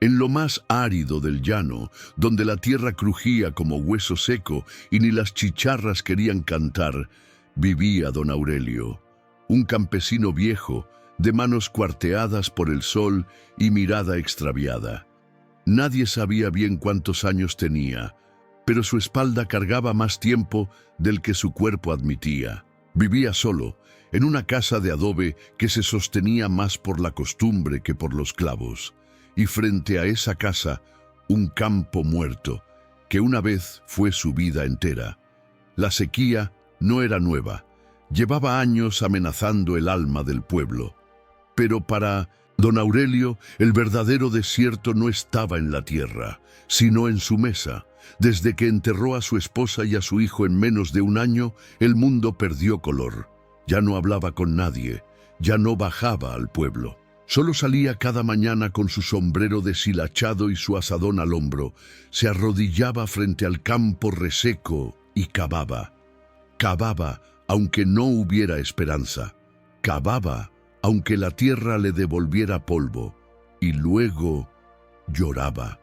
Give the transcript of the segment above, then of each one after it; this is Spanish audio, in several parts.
En lo más árido del llano, donde la tierra crujía como hueso seco y ni las chicharras querían cantar, vivía don Aurelio, un campesino viejo, de manos cuarteadas por el sol y mirada extraviada. Nadie sabía bien cuántos años tenía, pero su espalda cargaba más tiempo del que su cuerpo admitía. Vivía solo, en una casa de adobe que se sostenía más por la costumbre que por los clavos, y frente a esa casa, un campo muerto, que una vez fue su vida entera. La sequía no era nueva, llevaba años amenazando el alma del pueblo. Pero para don Aurelio, el verdadero desierto no estaba en la tierra, sino en su mesa. Desde que enterró a su esposa y a su hijo en menos de un año, el mundo perdió color. Ya no hablaba con nadie, ya no bajaba al pueblo. Solo salía cada mañana con su sombrero deshilachado y su azadón al hombro. Se arrodillaba frente al campo reseco y cavaba. Cavaba aunque no hubiera esperanza. Cavaba aunque la tierra le devolviera polvo. Y luego lloraba.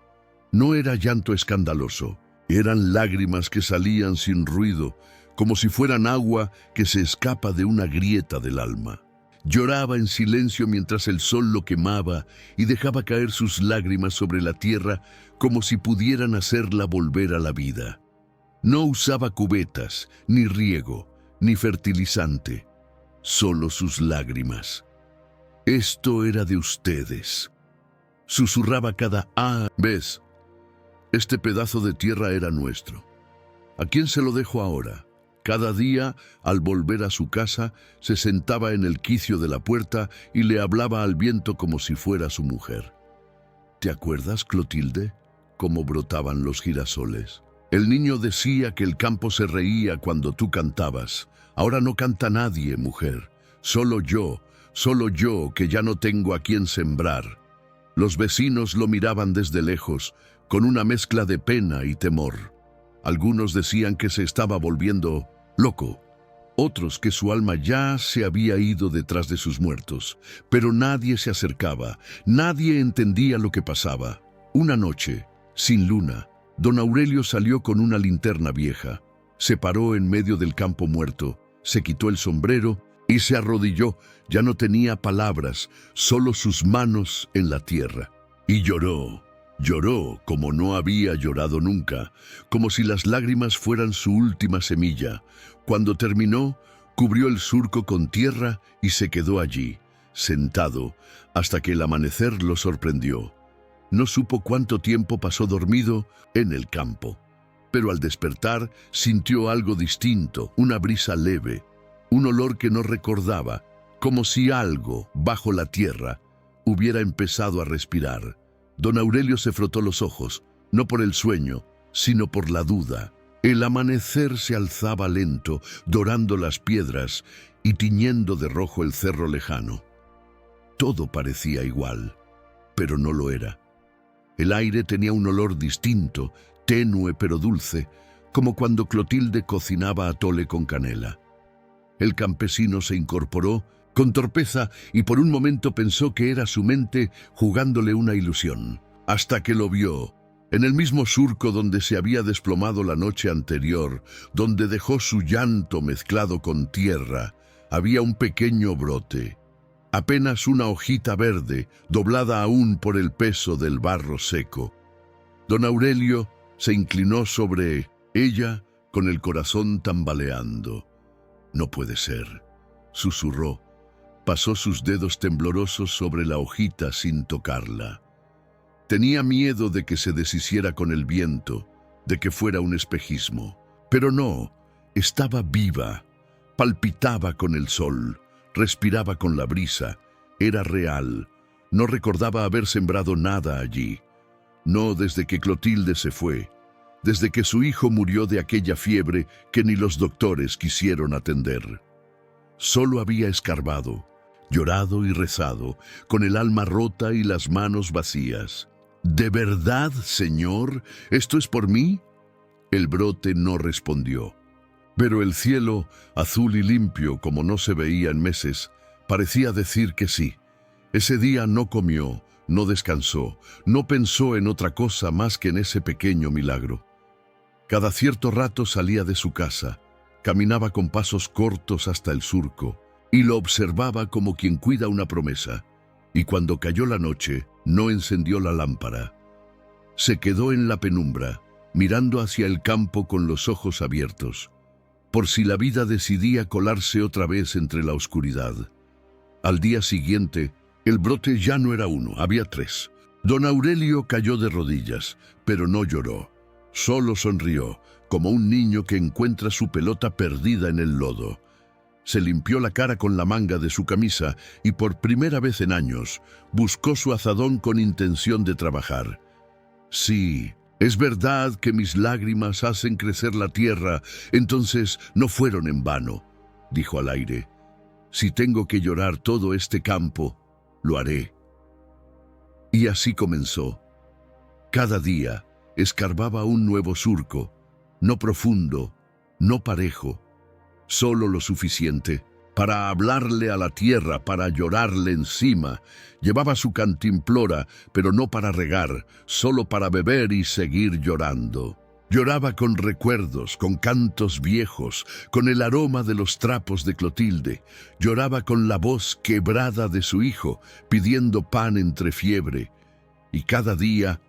No era llanto escandaloso, eran lágrimas que salían sin ruido, como si fueran agua que se escapa de una grieta del alma. Lloraba en silencio mientras el sol lo quemaba y dejaba caer sus lágrimas sobre la tierra como si pudieran hacerla volver a la vida. No usaba cubetas, ni riego, ni fertilizante, solo sus lágrimas. Esto era de ustedes. Susurraba cada vez. Este pedazo de tierra era nuestro. ¿A quién se lo dejo ahora? Cada día, al volver a su casa, se sentaba en el quicio de la puerta y le hablaba al viento como si fuera su mujer. ¿Te acuerdas, Clotilde, cómo brotaban los girasoles? El niño decía que el campo se reía cuando tú cantabas. Ahora no canta nadie, mujer. Solo yo, que ya no tengo a quién sembrar. Los vecinos lo miraban desde lejos, con una mezcla de pena y temor. Algunos decían que se estaba volviendo loco, otros que su alma ya se había ido detrás de sus muertos, pero nadie se acercaba, nadie entendía lo que pasaba. Una noche, sin luna, don Aurelio salió con una linterna vieja, se paró en medio del campo muerto, se quitó el sombrero y se arrodilló. Ya no tenía palabras, solo sus manos en la tierra. Y lloró. Lloró como no había llorado nunca, como si las lágrimas fueran su última semilla. Cuando terminó, cubrió el surco con tierra y se quedó allí, sentado, hasta que el amanecer lo sorprendió. No supo cuánto tiempo pasó dormido en el campo, pero al despertar sintió algo distinto, una brisa leve, un olor que no recordaba, como si algo, bajo la tierra, hubiera empezado a respirar. Don Aurelio se frotó los ojos, no por el sueño, sino por la duda. El amanecer se alzaba lento, dorando las piedras y tiñendo de rojo el cerro lejano. Todo parecía igual, pero no lo era. El aire tenía un olor distinto, tenue pero dulce, como cuando Clotilde cocinaba atole con canela. El campesino se incorporó con torpeza y por un momento pensó que era su mente jugándole una ilusión, hasta que lo vio, en el mismo surco donde se había desplomado la noche anterior, donde dejó su llanto mezclado con tierra, había un pequeño brote, apenas una hojita verde, doblada aún por el peso del barro seco. Don Aurelio se inclinó sobre ella con el corazón tambaleando. «No puede ser», susurró. Pasó sus dedos temblorosos sobre la hojita sin tocarla. Tenía miedo de que se deshiciera con el viento, de que fuera un espejismo. Pero no, estaba viva, palpitaba con el sol, respiraba con la brisa, era real. No recordaba haber sembrado nada allí. No desde que Clotilde se fue, desde que su hijo murió de aquella fiebre que ni los doctores quisieron atender. Solo había escarbado, llorado y rezado, con el alma rota y las manos vacías. «¿De verdad, Señor? ¿Esto es por mí?» El brote no respondió. Pero el cielo, azul y limpio como no se veía en meses, parecía decir que sí. Ese día no comió, No descansó, no pensó en otra cosa más que en ese pequeño milagro. Cada cierto rato salía de su casa, caminaba con pasos cortos hasta el surco, y lo observaba como quien cuida una promesa. Y cuando cayó la noche, no encendió la lámpara. Se quedó en la penumbra, mirando hacia el campo con los ojos abiertos, por si la vida decidía colarse otra vez entre la oscuridad. Al día siguiente, el brote ya no era uno, había tres. Don Aurelio cayó de rodillas, pero no lloró. Solo sonrió, como un niño que encuentra su pelota perdida en el lodo. Se limpió la cara con la manga de su camisa y por primera vez en años buscó su azadón con intención de trabajar. Sí, es verdad que mis lágrimas hacen crecer la tierra, entonces no fueron en vano, dijo al aire. Si tengo que llorar todo este campo, lo haré. Y así comenzó. Cada día escarbaba un nuevo surco, no profundo, no parejo, solo lo suficiente para hablarle a la tierra, para llorarle encima. Llevaba su cantimplora, pero no para regar, solo para beber y seguir llorando. Lloraba con recuerdos, con cantos viejos, con el aroma de los trapos de Clotilde. Lloraba con la voz quebrada de su hijo, pidiendo pan entre fiebre. Y cada día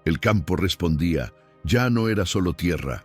el campo respondía. Ya no era solo tierra,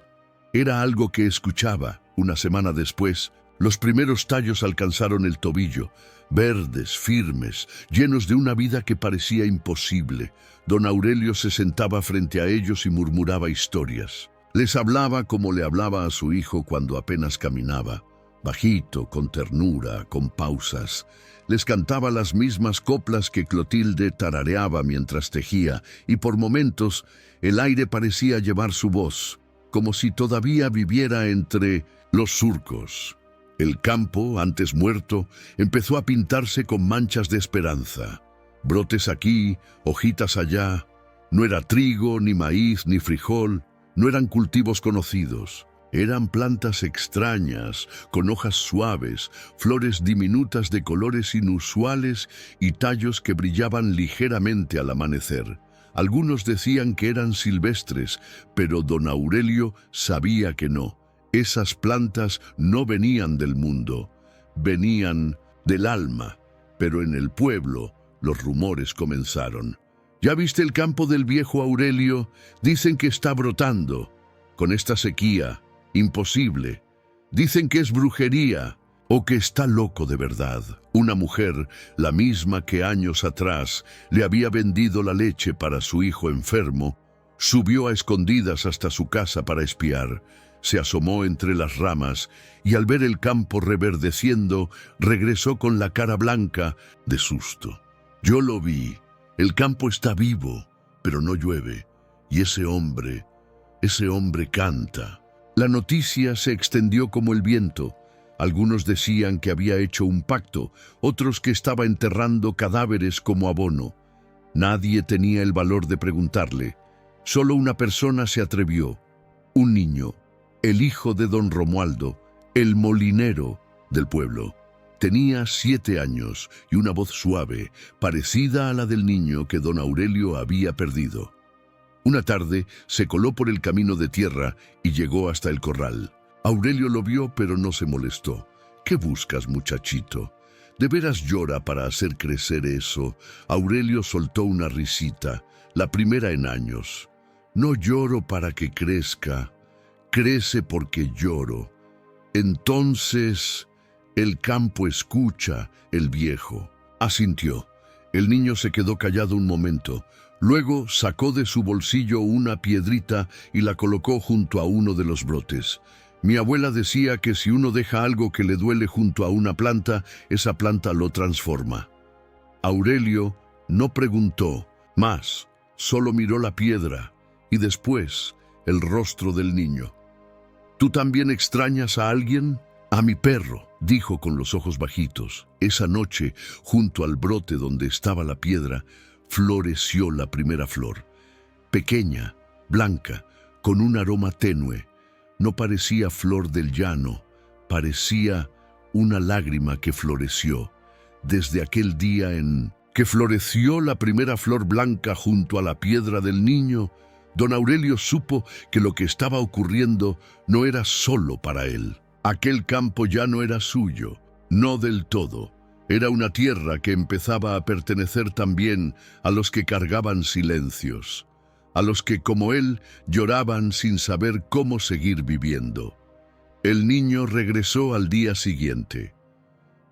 era algo que escuchaba. Una semana después, los primeros tallos alcanzaron el tobillo, verdes, firmes, llenos de una vida que parecía imposible. Don Aurelio se sentaba frente a ellos y murmuraba historias. Les hablaba como le hablaba a su hijo cuando apenas caminaba, bajito, con ternura, con pausas. Les cantaba las mismas coplas que Clotilde tarareaba mientras tejía, y por momentos el aire parecía llevar su voz, como si todavía viviera entre los surcos. El campo, antes muerto, empezó a pintarse con manchas de esperanza. Brotes aquí, hojitas allá. No era trigo, ni maíz, ni frijol. No eran cultivos conocidos. Eran plantas extrañas, con hojas suaves, flores diminutas de colores inusuales y tallos que brillaban ligeramente al amanecer. Algunos decían que eran silvestres, pero don Aurelio sabía que no. Esas plantas no venían del mundo, venían del alma. Pero en el pueblo los rumores comenzaron. ¿Ya viste el campo del viejo Aurelio? Dicen que está brotando. Con esta sequía, imposible. Dicen que es brujería o que está loco de verdad. Una mujer, la misma que años atrás le había vendido la leche para su hijo enfermo, subió a escondidas hasta su casa para espiar. Se asomó entre las ramas y al ver el campo reverdeciendo, regresó con la cara blanca de susto. Yo lo vi. El campo está vivo, pero no llueve. Y ese hombre canta. La noticia se extendió como el viento. Algunos decían que había hecho un pacto, otros que estaba enterrando cadáveres como abono. Nadie tenía el valor de preguntarle. Solo una persona se atrevió. Un niño, el hijo de don Romualdo, el molinero del pueblo. Tenía 7 años y una voz suave, parecida a la del niño que don Aurelio había perdido. Una tarde se coló por el camino de tierra y llegó hasta el corral. Aurelio lo vio, pero no se molestó. ¿Qué buscas, muchachito? ¿De veras llora para hacer crecer eso? Aurelio soltó una risita, la primera en años. No lloro para que crezca, crece porque lloro. Entonces el campo escucha, el viejo. Asintió. El niño se quedó callado un momento. Luego sacó de su bolsillo una piedrita y la colocó junto a uno de los brotes. Mi abuela decía que si uno deja algo que le duele junto a una planta, esa planta lo transforma. Aurelio no preguntó más, solo miró la piedra y después el rostro del niño. ¿Tú también extrañas a alguien? A mi perro, dijo con los ojos bajitos. Esa noche, junto al brote donde estaba la piedra, floreció la primera flor. Pequeña, blanca, con un aroma tenue. No parecía flor del llano, parecía una lágrima que floreció. Desde aquel día en que floreció la primera flor blanca junto a la piedra del niño, don Aurelio supo que lo que estaba ocurriendo no era solo para él. Aquel campo ya no era suyo, no del todo. Era una tierra que empezaba a pertenecer también a los que cargaban silencios, a los que, como él, lloraban sin saber cómo seguir viviendo. El niño regresó al día siguiente.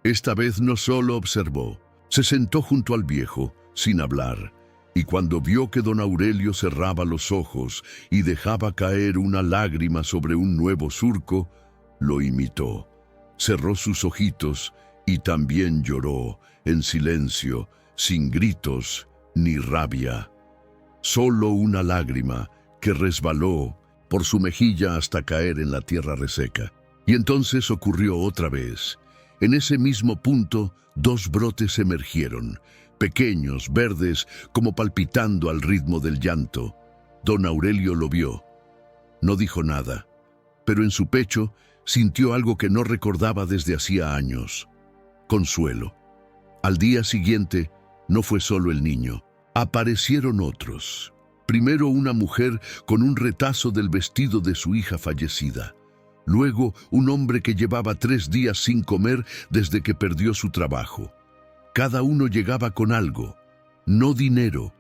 Esta vez no solo observó, se sentó junto al viejo, sin hablar, y cuando vio que don Aurelio cerraba los ojos y dejaba caer una lágrima sobre un nuevo surco, lo imitó. Cerró sus ojitos y también lloró, en silencio, sin gritos ni rabia. Solo una lágrima que resbaló por su mejilla hasta caer en la tierra reseca. Y entonces ocurrió otra vez. En ese mismo punto, dos brotes emergieron, pequeños, verdes, como palpitando al ritmo del llanto. Don Aurelio lo vio. No dijo nada, pero en su pecho sintió algo que no recordaba desde hacía años. Consuelo. Al día siguiente, no fue solo el niño. Aparecieron otros. Primero una mujer con un retazo del vestido de su hija fallecida. Luego un hombre que llevaba 3 días sin comer desde que perdió su trabajo. Cada uno llegaba con algo. No dinero,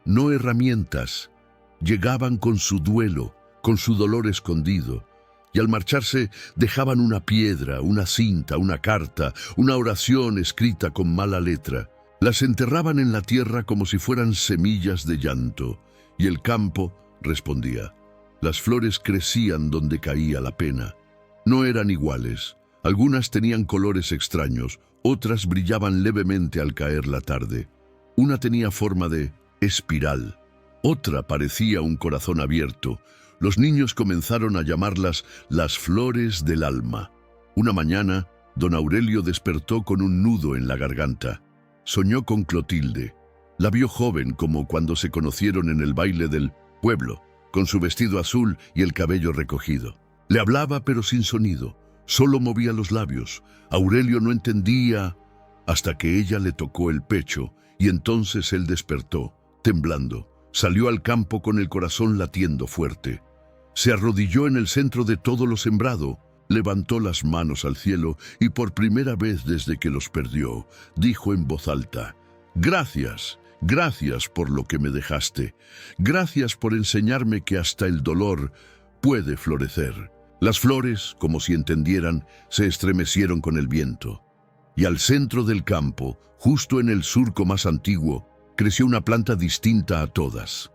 no herramientas. Llegaban con su duelo, con su dolor escondido. Y al marcharse dejaban una piedra, una cinta, una carta, una oración escrita con mala letra. Las enterraban en la tierra como si fueran semillas de llanto. Y el campo respondía. Las flores crecían donde caía la pena. No eran iguales. Algunas tenían colores extraños, otras brillaban levemente al caer la tarde. Una tenía forma de espiral, otra parecía un corazón abierto. Los niños comenzaron a llamarlas las flores del alma. Una mañana, don Aurelio despertó con un nudo en la garganta. Soñó con Clotilde. La vio joven como cuando se conocieron en el baile del pueblo, con su vestido azul y el cabello recogido. Le hablaba pero sin sonido, solo movía los labios. Aurelio no entendía hasta que ella le tocó el pecho y entonces él despertó, temblando. Salió al campo con el corazón latiendo fuerte. Se arrodilló en el centro de todo lo sembrado, levantó las manos al cielo y por primera vez desde que los perdió, dijo en voz alta: «Gracias, gracias por lo que me dejaste. Gracias por enseñarme que hasta el dolor puede florecer». Las flores, como si entendieran, se estremecieron con el viento. Y al centro del campo, justo en el surco más antiguo, creció una planta distinta a todas.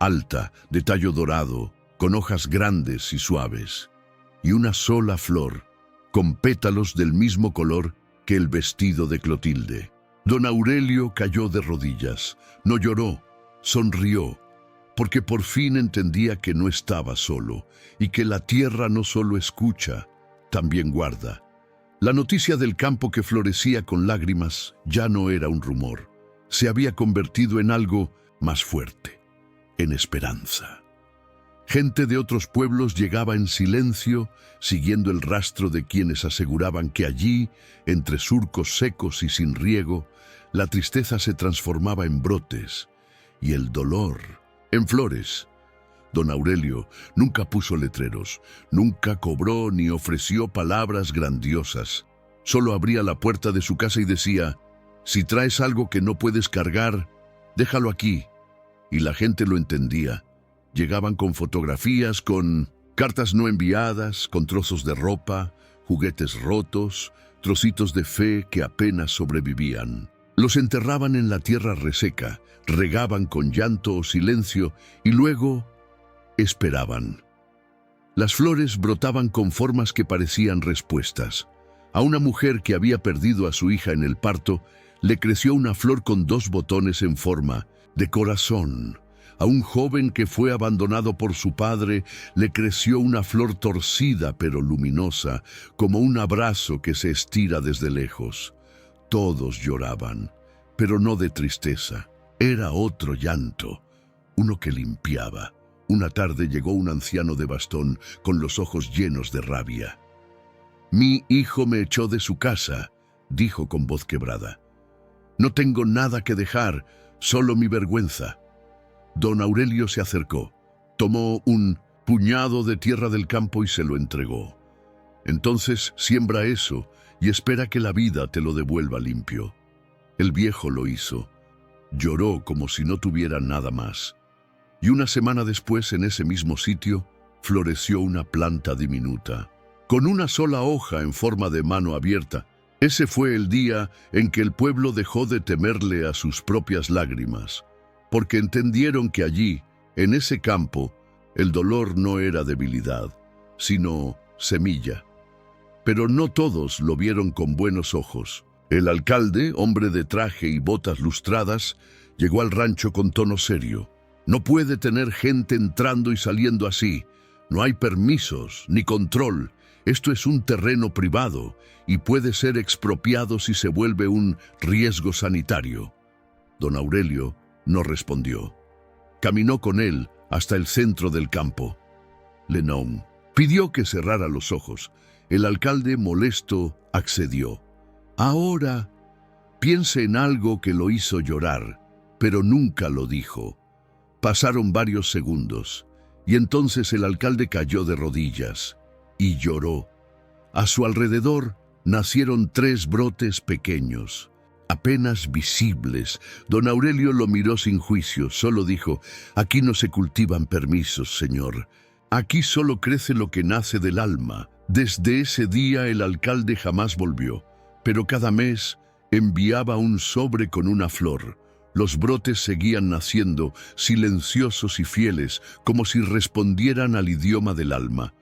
Alta, de tallo dorado, con hojas grandes y suaves. Y una sola flor, con pétalos del mismo color que el vestido de Clotilde. Don Aurelio cayó de rodillas, no lloró, sonrió, porque por fin entendía que no estaba solo y que la tierra no solo escucha, también guarda. La noticia del campo que florecía con lágrimas ya no era un rumor, se había convertido en algo más fuerte, en esperanza. Gente de otros pueblos llegaba en silencio, siguiendo el rastro de quienes aseguraban que allí, entre surcos secos y sin riego, la tristeza se transformaba en brotes y el dolor en flores. Don Aurelio nunca puso letreros, nunca cobró ni ofreció palabras grandiosas. Solo abría la puerta de su casa y decía: «Si traes algo que no puedes cargar, déjalo aquí». Y la gente lo entendía. Llegaban con fotografías, con cartas no enviadas, con trozos de ropa, juguetes rotos, trocitos de fe que apenas sobrevivían. Los enterraban en la tierra reseca, regaban con llanto o silencio y luego esperaban. Las flores brotaban con formas que parecían respuestas. A una mujer que había perdido a su hija en el parto, le creció una flor con 2 botones en forma de corazón. A un joven que fue abandonado por su padre, le creció una flor torcida pero luminosa, como un abrazo que se estira desde lejos. Todos lloraban, pero no de tristeza. Era otro llanto, uno que limpiaba. Una tarde llegó un anciano de bastón con los ojos llenos de rabia. «Mi hijo me echó de su casa», dijo con voz quebrada. No tengo nada que dejar, solo mi vergüenza. Don Aurelio se acercó, tomó un puñado de tierra del campo y se lo entregó. Entonces siembra eso y espera que la vida te lo devuelva limpio. El viejo lo hizo. Lloró como si no tuviera nada más. Y una semana después, en ese mismo sitio, floreció una planta diminuta, con una sola hoja en forma de mano abierta. Ese fue el día en que el pueblo dejó de temerle a sus propias lágrimas, porque entendieron que allí, en ese campo, el dolor no era debilidad, sino semilla. Pero no todos lo vieron con buenos ojos. El alcalde, hombre de traje y botas lustradas, llegó al rancho con tono serio. No puede tener gente entrando y saliendo así. No hay permisos ni control. Esto es un terreno privado y puede ser expropiado si se vuelve un riesgo sanitario. Don Aurelio no respondió. Caminó con él hasta el centro del campo. Lenón pidió que cerrara los ojos. El alcalde, molesto, accedió. Ahora piense en algo que lo hizo llorar, pero nunca lo dijo. Pasaron varios segundos, y entonces el alcalde cayó de rodillas y lloró. A su alrededor nacieron 3 brotes pequeños, apenas visibles. Don Aurelio lo miró sin juicio, solo dijo: «Aquí no se cultivan permisos, señor. Aquí solo crece lo que nace del alma». Desde ese día el alcalde jamás volvió, pero cada mes enviaba un sobre con una flor. Los brotes seguían naciendo, silenciosos y fieles, como si respondieran al idioma del alma.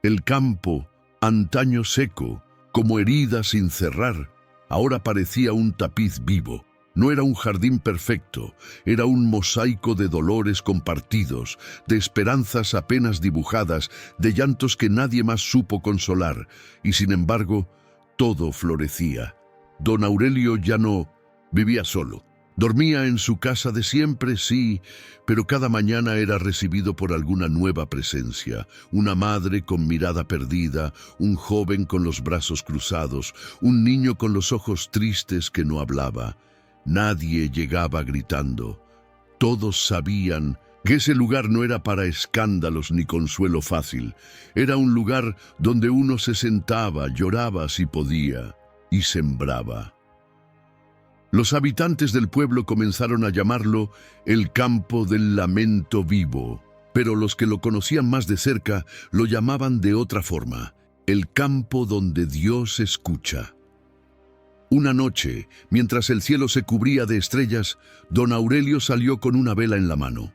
El campo, antaño seco, como herida sin cerrar, ahora parecía un tapiz vivo. No era un jardín perfecto, era un mosaico de dolores compartidos, de esperanzas apenas dibujadas, de llantos que nadie más supo consolar, y sin embargo, todo florecía. Don Aurelio ya no vivía solo. Dormía en su casa de siempre, sí, pero cada mañana era recibido por alguna nueva presencia. Una madre con mirada perdida, un joven con los brazos cruzados, un niño con los ojos tristes que no hablaba. Nadie llegaba gritando. Todos sabían que ese lugar no era para escándalos ni consuelo fácil. Era un lugar donde uno se sentaba, lloraba si podía, y sembraba. Los habitantes del pueblo comenzaron a llamarlo el campo del lamento vivo, pero los que lo conocían más de cerca lo llamaban de otra forma: el campo donde Dios escucha. Una noche, mientras el cielo se cubría de estrellas, don Aurelio salió con una vela en la mano.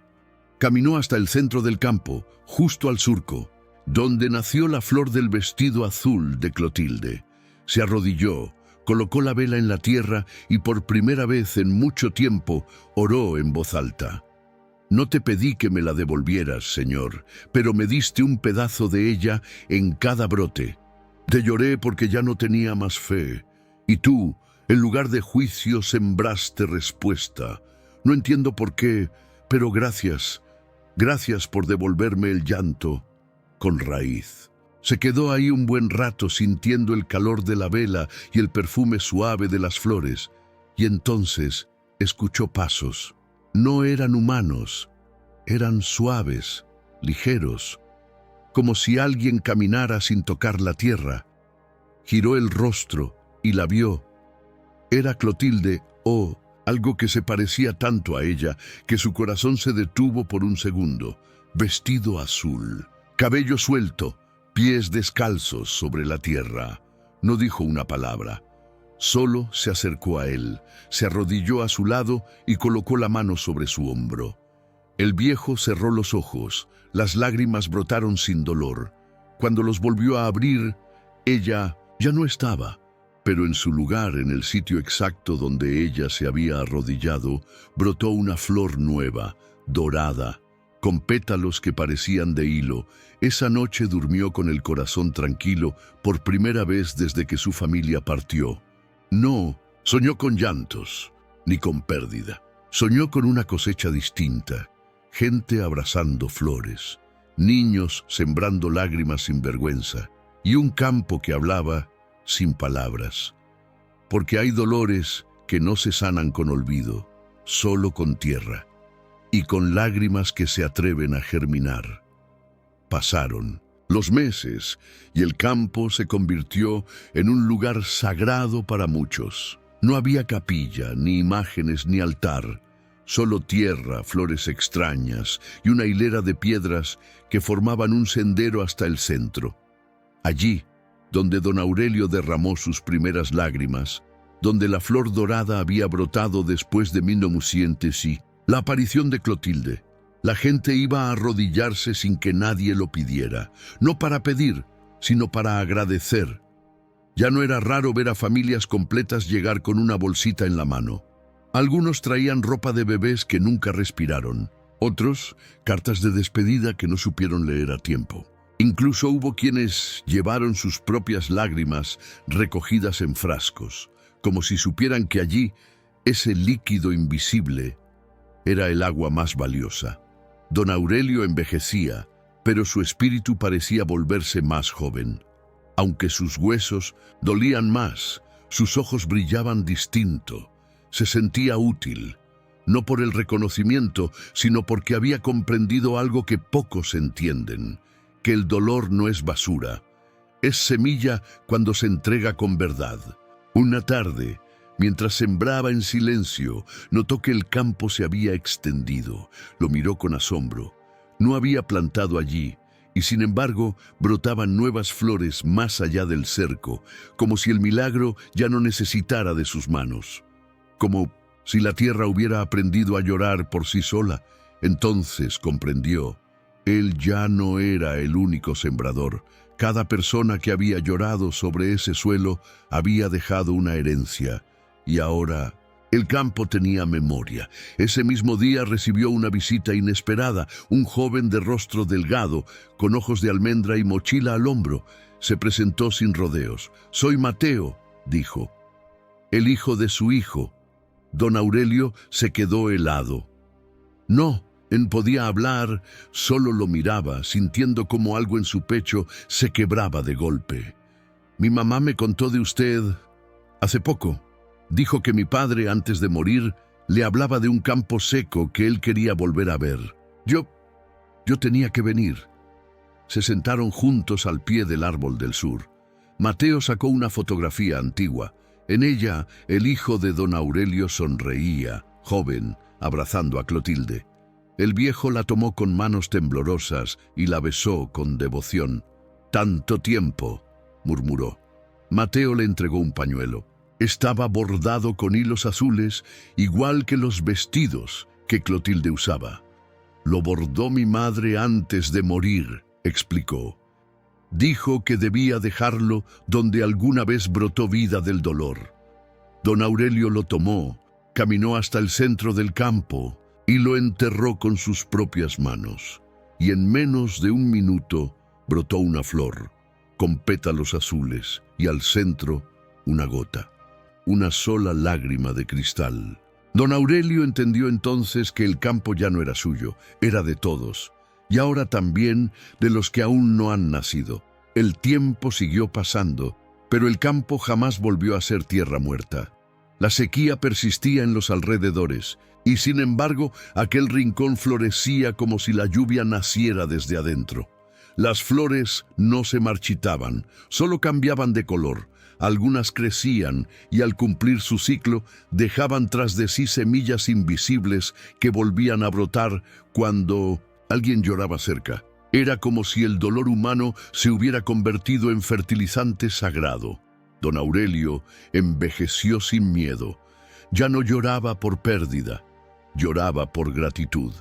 Caminó hasta el centro del campo, justo al surco, donde nació la flor del vestido azul de Clotilde. Se arrodilló, colocó la vela en la tierra y por primera vez en mucho tiempo oró en voz alta. «No te pedí que me la devolvieras, Señor, pero me diste un pedazo de ella en cada brote. Te lloré porque ya no tenía más fe. Y tú, en lugar de juicio, sembraste respuesta. No entiendo por qué, pero gracias. Gracias por devolverme el llanto con raíz». Se quedó ahí un buen rato sintiendo el calor de la vela y el perfume suave de las flores, y entonces escuchó pasos. No eran humanos, eran suaves, ligeros, como si alguien caminara sin tocar la tierra. Giró el rostro y la vio. Era Clotilde, algo que se parecía tanto a ella que su corazón se detuvo por un segundo. Vestido azul, cabello suelto, pies descalzos sobre la tierra. No dijo una palabra. Solo se acercó a él, se arrodilló a su lado y colocó la mano sobre su hombro. El viejo cerró los ojos, las lágrimas brotaron sin dolor. Cuando los volvió a abrir, ella ya no estaba, pero en su lugar, en el sitio exacto donde ella se había arrodillado, brotó una flor nueva, dorada, con pétalos que parecían de hilo. Esa noche durmió con el corazón tranquilo por primera vez desde que su familia partió. No soñó con llantos, ni con pérdida. Soñó con una cosecha distinta, gente abrazando flores, niños sembrando lágrimas sin vergüenza, y un campo que hablaba sin palabras. Porque hay dolores que no se sanan con olvido, solo con tierra, y con lágrimas que se atreven a germinar. Pasaron los meses y el campo se convirtió en un lugar sagrado para muchos. No había capilla, ni imágenes, ni altar, solo tierra, flores extrañas y una hilera de piedras que formaban un sendero hasta el centro. Allí, donde don Aurelio derramó sus primeras lágrimas, donde la flor dorada había brotado después de Minucientesi, la aparición de Clotilde, la gente iba a arrodillarse sin que nadie lo pidiera, no para pedir, sino para agradecer. Ya no era raro ver a familias completas llegar con una bolsita en la mano. Algunos traían ropa de bebés que nunca respiraron, otros cartas de despedida que no supieron leer a tiempo. Incluso hubo quienes llevaron sus propias lágrimas recogidas en frascos, como si supieran que allí ese líquido invisible era el agua más valiosa. Don Aurelio envejecía, pero su espíritu parecía volverse más joven. Aunque sus huesos dolían más, sus ojos brillaban distinto. Se sentía útil, no por el reconocimiento, sino porque había comprendido algo que pocos entienden, que el dolor no es basura, es semilla cuando se entrega con verdad. Una tarde, mientras sembraba en silencio, notó que el campo se había extendido. Lo miró con asombro. No había plantado allí, y sin embargo brotaban nuevas flores más allá del cerco, como si el milagro ya no necesitara de sus manos. Como si la tierra hubiera aprendido a llorar por sí sola. Entonces comprendió. Él ya no era el único sembrador. Cada persona que había llorado sobre ese suelo había dejado una herencia. Y ahora el campo tenía memoria. Ese mismo día recibió una visita inesperada. Un joven de rostro delgado, con ojos de almendra y mochila al hombro, se presentó sin rodeos. «Soy Mateo», dijo, «el hijo de su hijo». Don Aurelio se quedó helado. No podía hablar, solo lo miraba, sintiendo como algo en su pecho se quebraba de golpe. «Mi mamá me contó de usted hace poco. Dijo que mi padre, antes de morir, le hablaba de un campo seco que él quería volver a ver. Yo tenía que venir». Se sentaron juntos al pie del árbol del sur. Mateo sacó una fotografía antigua. En ella, el hijo de don Aurelio sonreía, joven, abrazando a Clotilde. El viejo la tomó con manos temblorosas y la besó con devoción. «Tanto tiempo», murmuró. Mateo le entregó un pañuelo. Estaba bordado con hilos azules, igual que los vestidos que Clotilde usaba. «Lo bordó mi madre antes de morir», explicó. «Dijo que debía dejarlo donde alguna vez brotó vida del dolor». Don Aurelio lo tomó, caminó hasta el centro del campo y lo enterró con sus propias manos. Y en menos de un minuto brotó una flor, con pétalos azules, y al centro una gota, una sola lágrima de cristal. Don Aurelio entendió entonces que el campo ya no era suyo, era de todos, y ahora también de los que aún no han nacido. El tiempo siguió pasando, pero el campo jamás volvió a ser tierra muerta. La sequía persistía en los alrededores, y sin embargo aquel rincón florecía como si la lluvia naciera desde adentro. Las flores no se marchitaban, solo cambiaban de color. Algunas crecían y al cumplir su ciclo dejaban tras de sí semillas invisibles que volvían a brotar cuando alguien lloraba cerca. Era como si el dolor humano se hubiera convertido en fertilizante sagrado. Don Aurelio envejeció sin miedo. Ya no lloraba por pérdida, lloraba por gratitud,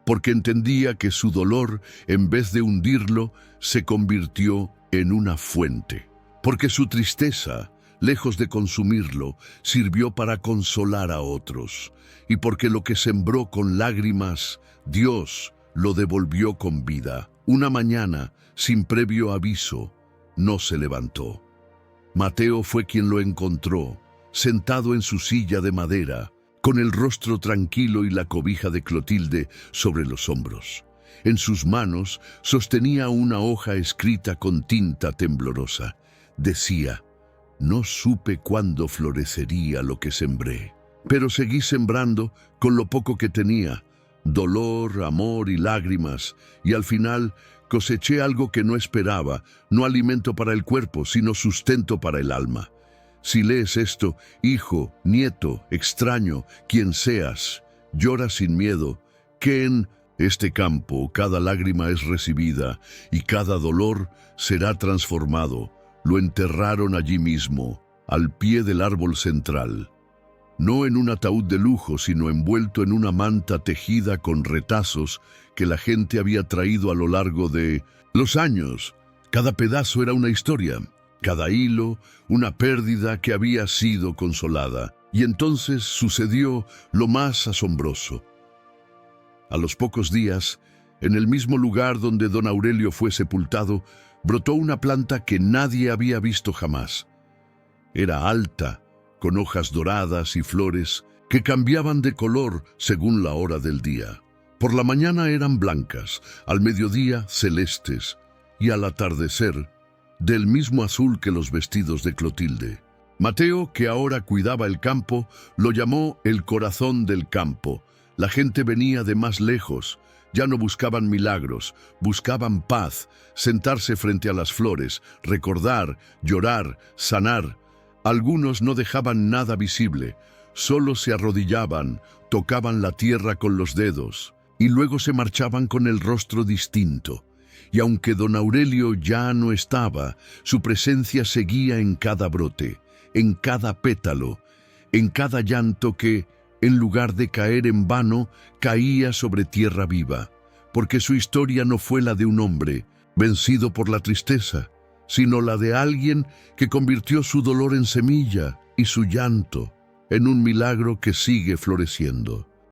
porque entendía que su dolor, en vez de hundirlo, se convirtió en una fuente. Porque su tristeza, lejos de consumirlo, sirvió para consolar a otros. Y porque lo que sembró con lágrimas, Dios lo devolvió con vida. Una mañana, sin previo aviso, no se levantó. Mateo fue quien lo encontró, sentado en su silla de madera, con el rostro tranquilo y la cobija de Clotilde sobre los hombros. En sus manos sostenía una hoja escrita con tinta temblorosa. Decía: No supe cuándo florecería lo que sembré, pero seguí sembrando con lo poco que tenía, dolor, amor y lágrimas, y al final coseché algo que no esperaba, no alimento para el cuerpo, sino sustento para el alma. Si lees esto, hijo, nieto, extraño, quien seas, llora sin miedo, que en este campo cada lágrima es recibida y cada dolor será transformado. Lo enterraron allí mismo, al pie del árbol central. No en un ataúd de lujo, sino envuelto en una manta tejida con retazos que la gente había traído a lo largo de los años. Cada pedazo era una historia, cada hilo una pérdida que había sido consolada. Y entonces sucedió lo más asombroso. A los pocos días, en el mismo lugar donde don Aurelio fue sepultado, brotó una planta que nadie había visto jamás. Era alta, con hojas doradas y flores que cambiaban de color según la hora del día. Por la mañana eran blancas, al mediodía celestes, y al atardecer, del mismo azul que los vestidos de Clotilde. Mateo, que ahora cuidaba el campo, lo llamó el corazón del campo. La gente venía de más lejos. Ya no buscaban milagros, buscaban paz, sentarse frente a las flores, recordar, llorar, sanar. Algunos no dejaban nada visible, solo se arrodillaban, tocaban la tierra con los dedos, y luego se marchaban con el rostro distinto. Y aunque don Aurelio ya no estaba, su presencia seguía en cada brote, en cada pétalo, en cada llanto que, en lugar de caer en vano, caía sobre tierra viva, porque su historia no fue la de un hombre vencido por la tristeza, sino la de alguien que convirtió su dolor en semilla y su llanto en un milagro que sigue floreciendo.